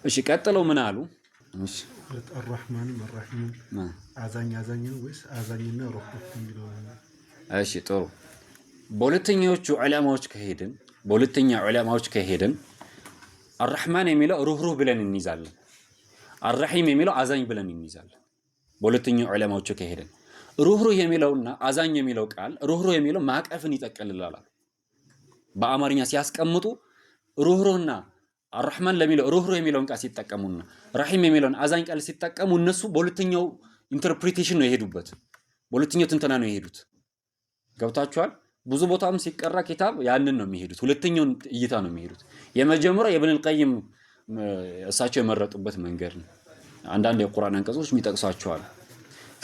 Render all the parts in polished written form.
እሺ ቀጥለው ምን አሉ? እሺ الرحمن الرحيم አዛኝ ነው ወይስ አዛኝና ሩህሩህ የሚለው? እሺ ጥሩ። በሁለተኛዎቹ ዑለማዎች ከሄድን አርህማን የሚለው ሩህሩህ ብለን እንይዛለን። አርሂም የሚለው አዛኝ ብለን እንይዛለን። በሁለተኛው ዑለማዎች ከሄድን ሩህሩህ የሚለውና አዛኝ የሚለው ቃል ሩህሩህ የሚለው ማቀፍን ይጠቀልላል። በአማርኛ ሲያስቀምጡ ሩህሩህና አርህማን ለሚለው ሩህሩህ የሚለውን ቃል ሲጠቀሙና ረሂም የሚለውን አዛኝ ቃል ሲጠቀሙ እነሱ በሁለተኛው ኢንተርፕሪቴሽን ነው የሄዱበት። በሁለተኛው ትንተና ነው የሄዱት። ገብታችኋል? ብዙ ቦታም ሲቀራ ኪታብ ያንን ነው የሚሄዱት። ሁለተኛውን እይታ ነው የሚሄዱት። የመጀመሪያው ኢብኑ አልቀይም እሳቸው የመረጡበት መንገድ ነው። አንዳንድ የቁርአን አንቀጾች የሚጠቅሷቸዋል።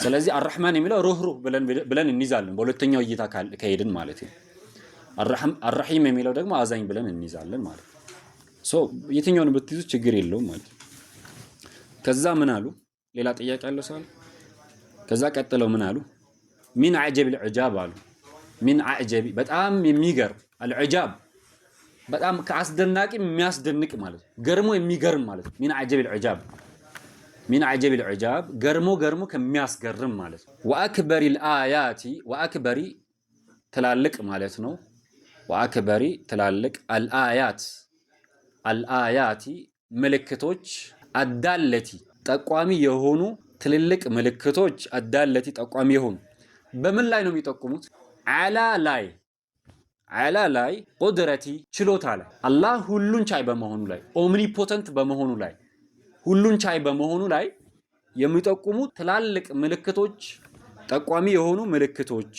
ስለዚህ አርህማን የሚለው ሩህሩህ ብለን እንይዛለን በሁለተኛው እይታ ከሄድን ማለት ነው። አርሂም የሚለው ደግሞ አዛኝ ብለን እንይዛለን ማለት ነው። የትኛውን ብትይዙ ችግር የለውም ማለት ነው። ከዛ ምን አሉ? ሌላ ጥያቄ አለው ሰው? ከዛ ቀጥለው ምን አሉ? ሚን አዕጀብ العجاب አሉ። ሚን አዕጀብ በጣም የሚገርም العجاب በጣም ከአስደናቂ የሚያስደንቅ ማለት ነው። ገርሞ የሚገርም ማለት ነው። ሚን አዕጀብ العجاب ሚን አዕጀብ العجاب ገርሞ ከሚያስገርም ማለት ነው። ወአክበሪ الآيات ወአክበሪ ትላልቅ ማለት ነው። ወአክበሪ ትላልቅ አልአያቲ ምልክቶች አዳለቲ ጠቋሚ የሆኑ ትልልቅ ምልክቶች አዳለቲ ጠቋሚ የሆኑ በምን ላይ ነው የሚጠቁሙት? አላ ላይ ቁድረቲ ችሎታ ላይ አላህ ሁሉን ቻይ በመሆኑ ላይ ኦምኒፖተንት በመሆኑ ላይ ሁሉን ቻይ በመሆኑ ላይ የሚጠቁሙ ትላልቅ ምልክቶች ጠቋሚ የሆኑ ምልክቶች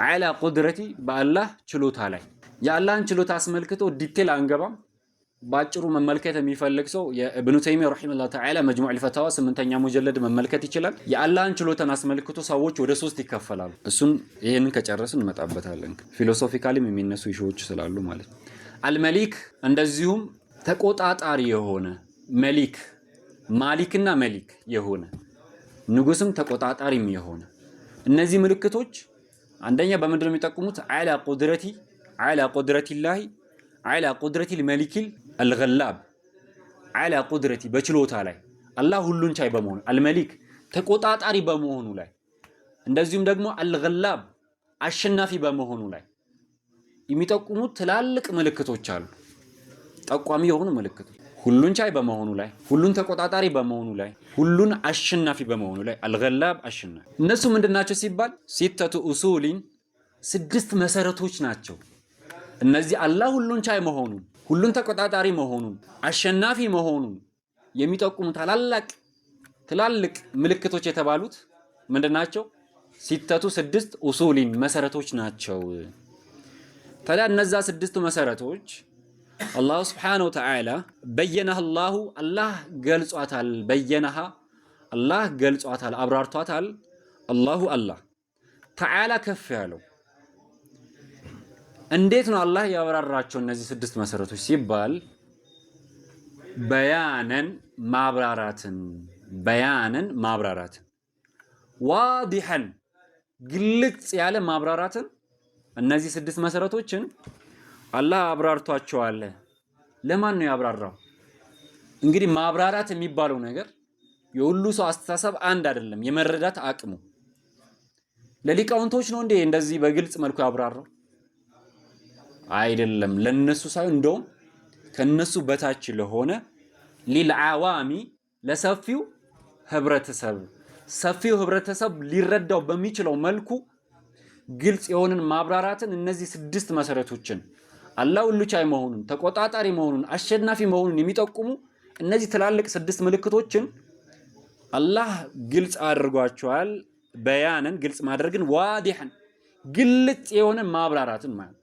አላ ቁድረቲ በአላህ ችሎታ ላይ የአላህን ችሎታ አስመልክቶ ዲቴል አንገባም። ባጭሩ መመልከት የሚፈልግ ሰው የኢብኑ ተይሚያ ረሂመሁላህ ተዓላ መጅሙዕ አልፈታዋ 8ኛ ሙጀለድ መመልከት ይችላል። የአላህን ችሎታን አስመልክቶ ሰዎች ወደ 3 ይከፈላሉ። እሱን ይሄንን ከጨረስን እንመጣበታለን። ፊሎሶፊካሊም የሚነሱ ኢሹዎች ስላሉ ማለት ነው። አልመሊክ እንደዚሁም ተቆጣጣሪ የሆነ መሊክ ማሊክና መሊክ የሆነ ንጉስም ተቆጣጣሪም የሆነ እነዚህ ምልክቶች አንደኛ በምንድን ነው የሚጠቁሙት? አላ ቁድረቲላሂ አላ ቁድረቲል መሊኪል አልገላብ አላ ቁድረቲ በችሎታ ላይ አላህ ሁሉን ቻይ በመሆኑ አልመሊክ ተቆጣጣሪ በመሆኑ ላይ እንደዚሁም ደግሞ አልገላብ አሸናፊ በመሆኑ ላይ የሚጠቁሙት ትላልቅ ምልክቶች አሉ። ጠቋሚ የሆኑ ምልክቶች ሁሉን ቻይ በመሆኑ ላይ ሁሉን ተቆጣጣሪ በመሆኑ ላይ ሁሉን አሸናፊ በመሆኑ ላይ አልገላብ አሸናፊ። እነሱ ምንድናቸው ሲባል ሲተቱ ኡሱሊን 6 መሰረቶች ናቸው። እነዚህ አላህ ሁሉን ቻይ መሆኑን ሁሉን ተቆጣጣሪ መሆኑን አሸናፊ መሆኑን የሚጠቁሙ ትላልቅ ምልክቶች የተባሉት ምንድናቸው? ሲተቱ 6 ኡሱሊን መሰረቶች ናቸው። ታዲያ እነዛ 6 መሰረቶች አላህ ሱብሓነሁ ወተዓላ በየነህ አላህ ገልጿታል። በየነህ አላህ ገልጿታል፣ አብራርቷታል። አላህ ተዓላ ከፍ ያለው እንዴት ነው አላህ ያብራራቸው እነዚህ 6 መሰረቶች ሲባል በያነን ማብራራትን ዋዲሐን ግልጽ ያለ ማብራራትን እነዚህ 6 መሰረቶችን አላህ አብራርቷቸዋል። ለማን ነው ያብራራው? እንግዲህ ማብራራት የሚባለው ነገር የሁሉ ሰው አስተሳሰብ አንድ አይደለም። የመረዳት አቅሙ ለሊቃውንቶች ነው እንዴ እንደዚህ በግልጽ መልኩ ያብራራው? አይደለም። ለነሱ ሳይሆን እንደውም ከነሱ በታች ለሆነ ሊልዓዋሚ ለሰፊው ህብረተሰብ ሊረዳው በሚችለው መልኩ ግልጽ የሆነን ማብራራትን እነዚህ 6 መሰረቶችን አላህ ሁሉ ቻይ መሆኑን ተቆጣጣሪ መሆኑን አሸናፊ መሆኑን የሚጠቁሙ እነዚህ ትላልቅ 6 ምልክቶችን አላህ ግልጽ አድርጓቸዋል። በያነን ግልጽ ማድረግን ዋዲሐን ግልጽ የሆነ ማብራራትን ማለት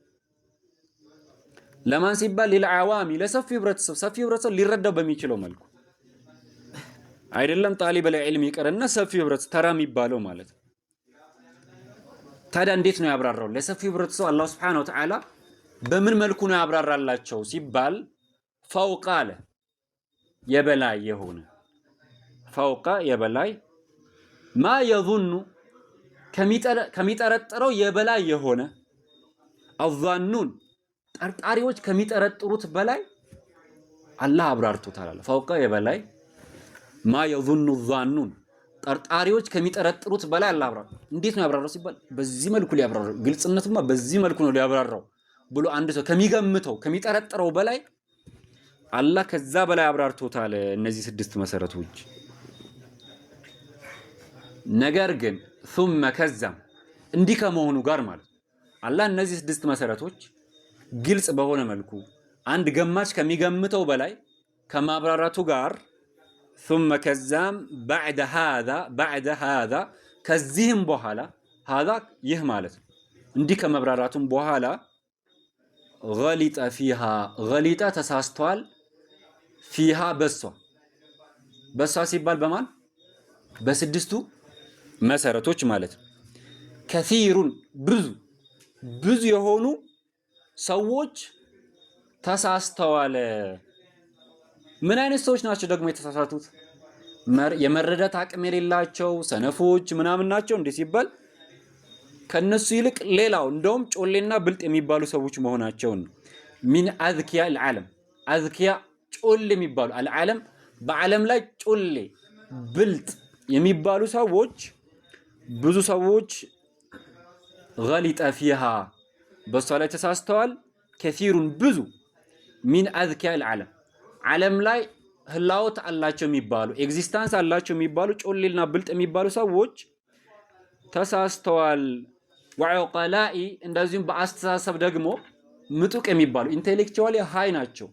ለማን ሲባል ሊልዓዋሚ ለሰፊው ህብረተሰብ ሊረዳው በሚችለው መልኩ አይደለም። ጣሊበል ዒልም ይቀርና ሰፊው ህብረተሰብ ተራ የሚባለው ማለት ነው። ታዲያ እንዴት ነው ያብራራው? ለሰፊው ህብረተሰብ አላህ ሱብሓነሁ ወተዓላ በምን መልኩ ነው ያብራራላቸው ሲባል ፈውቀ አለ የበላይ የሆነ ፈውቀ የበላይ ማ የظኑ ከሚጠረጥረው የበላይ የሆነ አዛኑን ጠርጣሪዎች ከሚጠረጥሩት በላይ አላህ አብራርቶታል አለ። ፈውቀ የበላይ ማ የظن الظانون ጠርጣሪዎች ከሚጠረጥሩት በላይ አላህ አብራራ። እንዴት ነው ያብራራው ሲባል በዚህ መልኩ ሊያብራራው፣ ግልጽነቱማ በዚህ መልኩ ነው ሊያብራራው ብሎ አንድ ሰው ከሚገምተው ከሚጠረጥረው በላይ አላህ ከዛ በላይ አብራርቶታል እነዚህ 6 መሰረቶች። ነገር ግን ثم ከዛም እንዲህ ከመሆኑ ጋር ማለት አላህ እነዚህ 6 መሰረቶች ግልጽ በሆነ መልኩ አንድ ገማች ከሚገምተው በላይ ከማብራራቱ ጋር ثم ከዛም بعد هذا ከዚህም በኋላ هذا ይህ ማለት እንዲህ ከመብራራቱም በኋላ غلط فيها غلط ተሳስተዋል فيها በሷ ሲባል በማን በስድስቱ መሰረቶች ማለት ከሲሩን ብዙ የሆኑ ሰዎች ተሳስተዋል። ምን አይነት ሰዎች ናቸው ደግሞ የተሳሳቱት? የመረዳት አቅም የሌላቸው ሰነፎች ምናምን ናቸው እንዴ ሲባል ከነሱ ይልቅ ሌላው እንደውም ጮሌና ብልጥ የሚባሉ ሰዎች መሆናቸውን ሚን አዝኪያ العالم አዝኪያ ጮሌ የሚባሉ العالم በዓለም ላይ ጮሌ ብልጥ የሚባሉ ሰዎች ብዙ ሰዎች غلط فيها በሷ ላይ ተሳስተዋል። ከሲሩን ብዙ ሚን አዝኪያ العالم ዓለም ላይ ህላወት አላቸው የሚባሉ ኤግዚስተንስ አላቸው የሚባሉ ጮሌና ብልጥ የሚባሉ ሰዎች ተሳስተዋል። ወዑቀላኢ እንደዚሁም በአስተሳሰብ ደግሞ ምጡቅ የሚባሉ ኢንቴሌክቹዋሊ ሃይ ናቸው፣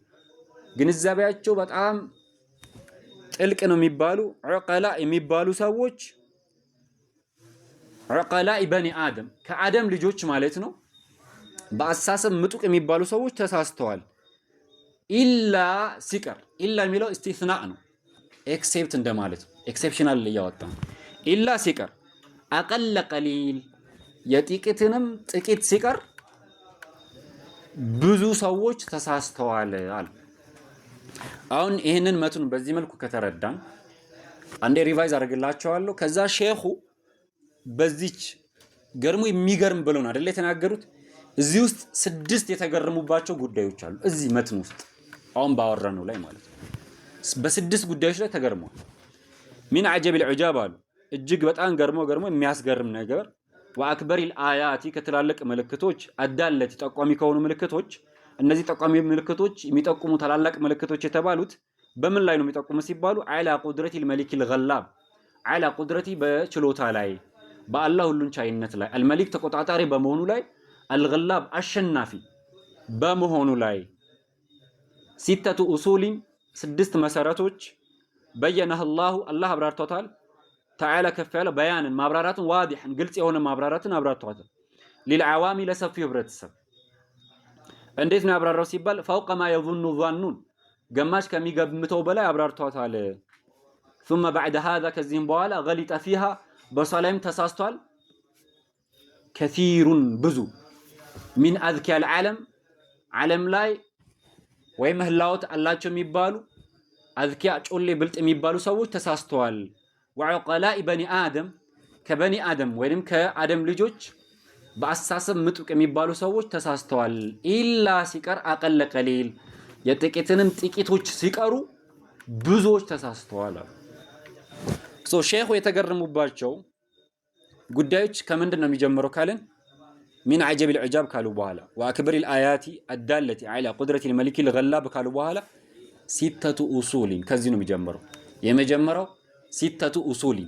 ግንዛቤያቸው በጣም ጥልቅ ነው የሚባሉ ዑቀላ የሚባሉ ሰዎች ዑቀላኢ በኒ አደም ከአደም ልጆች ማለት ነው። በአስተሳሰብ ምጡቅ የሚባሉ ሰዎች ተሳስተዋል። ኢላ ሲቀር ኢላ የሚለው ኢስቲስናእ ነው፣ ኤክሴፕት እንደማለት ነው። ኤክሴፕሽናል እያወጣ ነው። ኢላ ሲቀር አቀለ ቀሊል የጥቂትንም ጥቂት ሲቀር ብዙ ሰዎች ተሳስተዋል አለ። አሁን ይህንን መቱን በዚህ መልኩ ከተረዳን አንዴ ሪቫይዝ አድርግላቸዋለሁ። ከዛ ሼኹ በዚች ገርሙ የሚገርም ብለው ነው አይደል የተናገሩት። እዚህ ውስጥ 6 የተገረሙባቸው ጉዳዮች አሉ። እዚህ መትን ውስጥ አሁን ባወራነው ላይ ማለት ነው በ6 ጉዳዮች ላይ ተገርመዋል። ሚን አጀቢል ዑጃብ አሉ እጅግ በጣም ገርሞ የሚያስገርም ነገር ወአክበሪል አያቲ ከትላልቅ ምልክቶች አዳለት ጠቋሚ ከሆኑ ምልክቶች እነዚህ ጠቋሚ ምልክቶች የሚጠቁሙ ታላላቅ ምልክቶች የተባሉት በምን ላይ ነው የሚጠቁሙ ሲባሉ አላ ቁድረቲል መሊኪል ገላብ አላ ቁድረቲ በችሎታ ላይ በአላህ ሁሉን ቻይነት ላይ አልመሊክ ተቆጣጣሪ በመሆኑ ላይ አልገላብ አሸናፊ በመሆኑ ላይ ሲተቱ ኡሱሊን 6 መሰረቶች በየነህ አላህ አብራርቶታል። ተዓላ ከፍ ያለ በያንን ማብራራትን ዋዲህን ግልጽ የሆነ ማብራራትን አብራርቶታል። ሊልዓዋሚ ለሰፊው ህብረተሰብ እንዴት ነው ያብራራው ሲባል ፈውቀ ማ የظن ظانون ገማች ከሚገምተው በላይ አብራርቶታል። ثم بعد هذا ከዚህም በኋላ غلط فيها በሷላይም ተሳስቷል። ከሲሩን ብዙ ሚን አዝኪያ العالم ዓለም ላይ ወይ ምህላውት አላቸው የሚባሉ አዝኪያ ጮሌ ብልጥ የሚባሉ ሰዎች ተሳስተዋል። ወዑቀላኢ በኒ አደም ከበኒ አደም ወይንም ከአደም ልጆች በአስተሳሰብ ምጡቅ የሚባሉ ሰዎች ተሳስተዋል። ኢላ ሲቀር አቀለ ቀሊል የጥቂትንም ጥቂቶች ሲቀሩ ብዙዎች ተሳስተዋል። ሼኹ የተገረሙባቸው ጉዳዮች ከምንድን ነው የሚጀምረው ካልን ሚን አጀቢል ዑጃብ ካሉ በኋላ ወአክበሪል አያቲ አዳለቲ ዐላ ቁድረቲል መሊኪል ገላብ ካሉ በኋላ ሲተቱ ኡሱሊን ከዚህ ነው የሚጀምረው። የመጀመሪያው ሲተቱ ኡሱሊን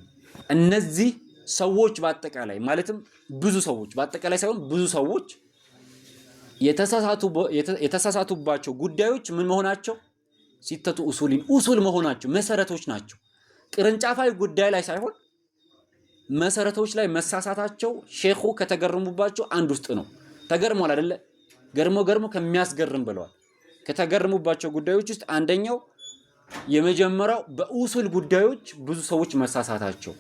እነዚህ ሰዎች በአጠቃላይ ማለትም ብዙ ሰዎች በአጠቃላይ ሳይሆን ብዙ ሰዎች የተሳሳቱባቸው ጉዳዮች ምን መሆናቸው? ሲተቱ ኡሱሊን ኡሱል መሆናቸው መሰረቶች ናቸው። ቅርንጫፋዊ ጉዳይ ላይ ሳይሆን መሰረቶች ላይ መሳሳታቸው ሼኹ ከተገረሙባቸው አንድ ውስጥ ነው። ተገርሟል አይደለ? ገርሞ ከሚያስገርም ብለዋል። ከተገረሙባቸው ጉዳዮች ውስጥ አንደኛው የመጀመሪያው በኡሱል ጉዳዮች ብዙ ሰዎች መሳሳታቸው።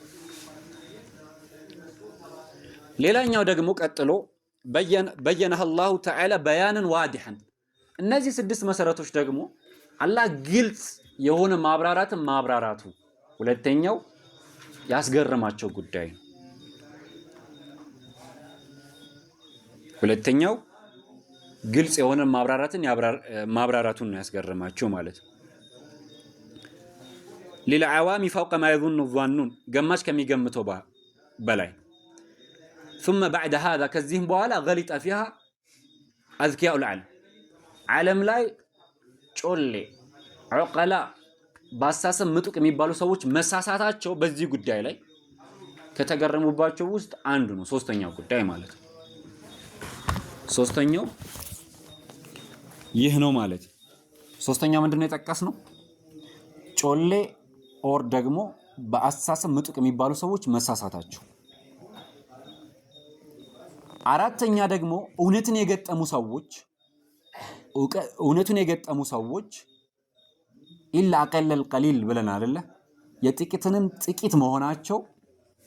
ሌላኛው ደግሞ ቀጥሎ በየነህ አላሁ ተዓላ በያንን ዋዲሐን እነዚህ 6 መሰረቶች ደግሞ አላህ ግልጽ የሆነ ማብራራትን ማብራራቱ ሁለተኛው ያስገረማቸው ጉዳይ ነው። ሁለተኛው ግልጽ የሆነ ማብራራቱን ነው ያስገረማቸው ማለት ነው። ሊልዓዋሚ ፈውቀ ማ የዙኑ ዟኑን ገማች ከሚገምተው በላይ ثم بعد هذا ከዚህም በኋላ ገሊጠ ፊሃ አዝኪያኡል ዓለም ላይ ጮሌ ዑቀላ በአሳሰብ ምጡቅ የሚባሉ ሰዎች መሳሳታቸው በዚህ ጉዳይ ላይ ከተገረሙባቸው ውስጥ አንዱ ነው። ሶስተኛው ጉዳይ ማለት ነው። ሶስተኛው ይህ ነው ማለት ነው። ሶስተኛው ምንድነው የጠቀስነው? ጮሌ ኦር ደግሞ በአሳሰብ ምጡቅ የሚባሉ ሰዎች መሳሳታቸው። አራተኛ ደግሞ እውነትን የገጠሙ ሰዎች ኢላ አቀለል ቀሊል ብለን አይደለ የጥቂትንም ጥቂት መሆናቸው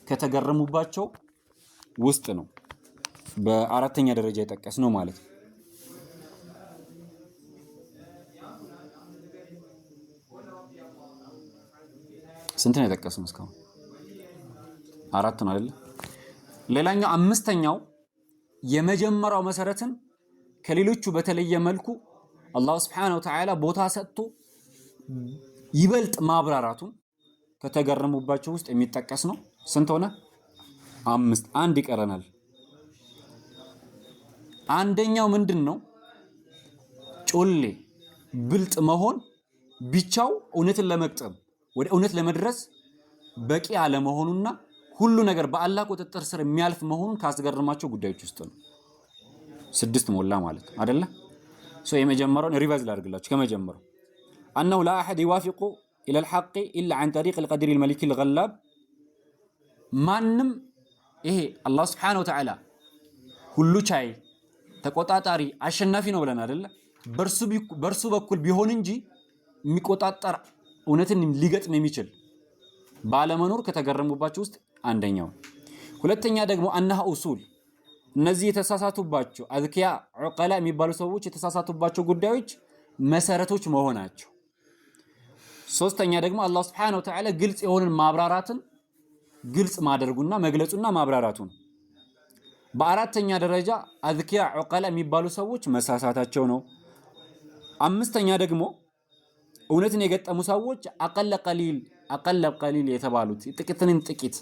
ከተገረሙባቸው ውስጥ ነው በአራተኛ ደረጃ የጠቀስነው ማለት ነው። ስንት ነው የጠቀስነው እስካሁን? አራት ነው አይደለ? ሌላኛው አምስተኛው የመጀመሪያው መሰረትን ከሌሎቹ በተለየ መልኩ አላህ Subhanahu Wa Ta'ala ቦታ ሰጥቶ ይበልጥ ማብራራቱን ከተገረሙባቸው ውስጥ የሚጠቀስ ነው። ስንት ሆነ? አምስት። አንድ ይቀረናል። አንደኛው ምንድነው? ጮሌ ብልጥ መሆን ብቻው እውነትን ለመቅጠም ወደ እውነት ለመድረስ በቂ አለመሆኑና ሁሉ ነገር በአላህ ቁጥጥር ስር የሚያልፍ መሆኑን ካስገረማቸው ጉዳዮች ውስጥ ነው። 6 ሞላ ማለት አይደለ? የመጀመሪያውን ሪቫይዝ ላድርግላችሁ ከመጀመሪያው أنه لا أحد يوافق إلى الحق إلا عن طريق القدر الملك الغلاب ማንም ይሄ አላህ Subhanahu Wa Ta'ala ሁሉ ቻይ ተቆጣጣሪ አሸናፊ ነው ብለን አይደለ? በርሱ በኩል ቢሆን እንጂ የሚቆጣጣር እውነትን ሊገጥም የሚችል ባለመኖር ከተገረሙባቸው ውስጥ አንደኛው። ሁለተኛ ደግሞ أنها أصول እነዚህ የተሳሳቱባቸው አዝኪያ ዑቀላ የሚባሉ ሰዎች የተሳሳቱባቸው ጉዳዮች መሰረቶች መሆናቸው። ሶስተኛ ደግሞ አላህ Subhanahu Wa Ta'ala ግልጽ የሆነን ማብራራትን ግልጽ ማድረጉና መግለጹና ማብራራቱን። በአራተኛ ደረጃ አዝኪያ ዑቀላ የሚባሉ ሰዎች መሳሳታቸው ነው። አምስተኛ ደግሞ እውነትን የገጠሙ ሰዎች አቀለ ቀሊል የተባሉት ጥቂት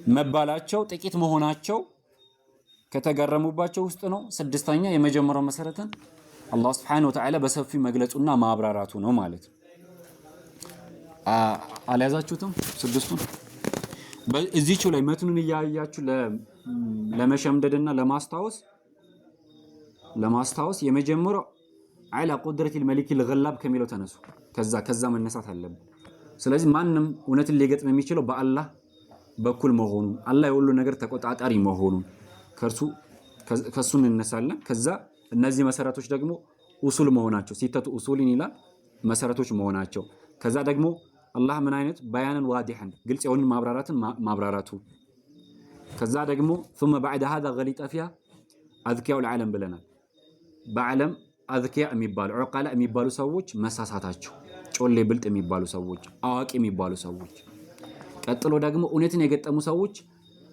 መባላቸው ጥቂት መሆናቸው ከተገረሙባቸው ውስጥ ነው። ስድስተኛ የመጀመሪያው መሰረትን አላህ Subhanahu Wa Ta'ala በሰፊው መግለጹና ማብራራቱ ነው ማለት ነው። አልያዛችሁትም? ስድስቱን በዚህቹ ላይ መትኑን እያያችሁ ለመሸምደድና ለማስታወስ የመጀመሪያው على قدرة الملك الغلاب ከሚለው ተነሱ። ከዛ መነሳት አለብን። ስለዚህ ማንም እውነትን ሊገጥም የሚችለው በአላህ በኩል መሆኑን አላህ የሁሉ ነገር ተቆጣጣሪ መሆኑን ከሱ እንነሳለን። ከዛ እነዚህ መሰረቶች ደግሞ ኡሱል መሆናቸው ሲተቱ ኡሱልን ይላል መሰረቶች መሆናቸው። ከዛ ደግሞ አላህ ምን አይነት በያንን ዋዲሐን ግልጽ የሆነ ማብራራቱ። ከዛ ደግሞ ثم بعد هذا غلط فيها اذكياء العالم ብለናል። በዓለም አዝኪያ የሚባሉ ዑቀላ የሚባሉ ሰዎች መሳሳታቸው፣ ጮሌ ብልጥ የሚባሉ ሰዎች፣ አዋቂ የሚባሉ ሰዎች። ቀጥሎ ደግሞ እውነትን የገጠሙ ሰዎች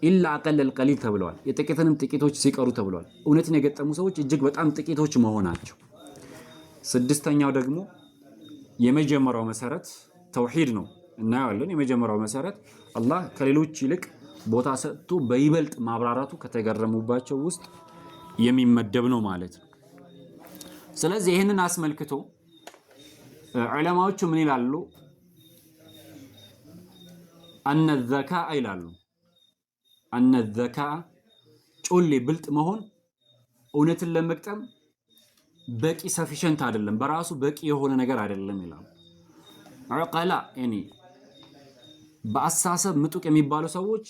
ኢላ አቀለል ቀሊል ተብለዋል። የጥቂትንም ጥቂቶች ሲቀሩ ተብለዋል። እውነትን የገጠሙ ሰዎች እጅግ በጣም ጥቂቶች መሆናቸው። ስድስተኛው ደግሞ የመጀመሪያው መሰረት ተውሂድ ነው እናያለን። የመጀመሪያው መሰረት አላህ ከሌሎች ይልቅ ቦታ ሰጥቶ በይበልጥ ማብራራቱ ከተገረሙባቸው ውስጥ የሚመደብ ነው ማለት ነው። ስለዚህ ይህንን አስመልክቶ ዑለማዎቹ ምን ይላሉ? አነ ዘካአ ይላሉ። አነ ዘካአ ጮሌ ብልጥ መሆን እውነትን ለመቅጠም በቂ ሰፊሸንት አይደለም፣ በራሱ በቂ የሆነ ነገር አይደለም ይላሉ። ዑቀላ በአሳሰብ ምጡቅ የሚባሉ ሰዎች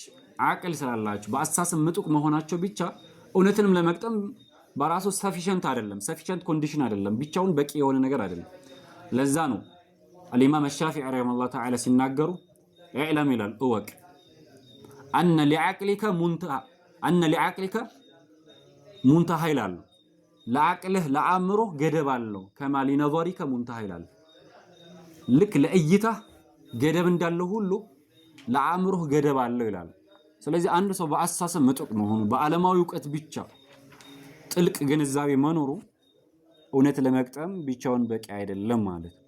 አቅል ስላላቸው በአሳሰብ ምጡቅ መሆናቸው ብቻ እውነትንም ለመቅጠም በራሱ ሰፊሸንት አይደለም፣ ሰፊሸንት ኮንዲሽን አይደለም፣ ብቻውን በቂ የሆነ ነገር አይደለም። ለዛ ነው الإمام الشافعي رحمه الله تعالى ሲናገሩ اعلم ይላል እወቅ أن لعقلك منتهى ይላሉ። ለአቅልህ ለአእምሮህ ገደብ አለው። ከማ ሊነظሪከ ሙንተሃ ይላል። ልክ ለእይታህ ገደብ እንዳለው ሁሉ ለአእምሮህ ገደብ አለው ይላል። ስለዚህ አንድ ሰው በአሳሰብ ምጡቅ መሆኑ በዓለማዊ ዕውቀት ብቻ ጥልቅ ግንዛቤ መኖሩ እውነት ለመቅጠም ብቻውን በቂ አይደለም ማለት ነው።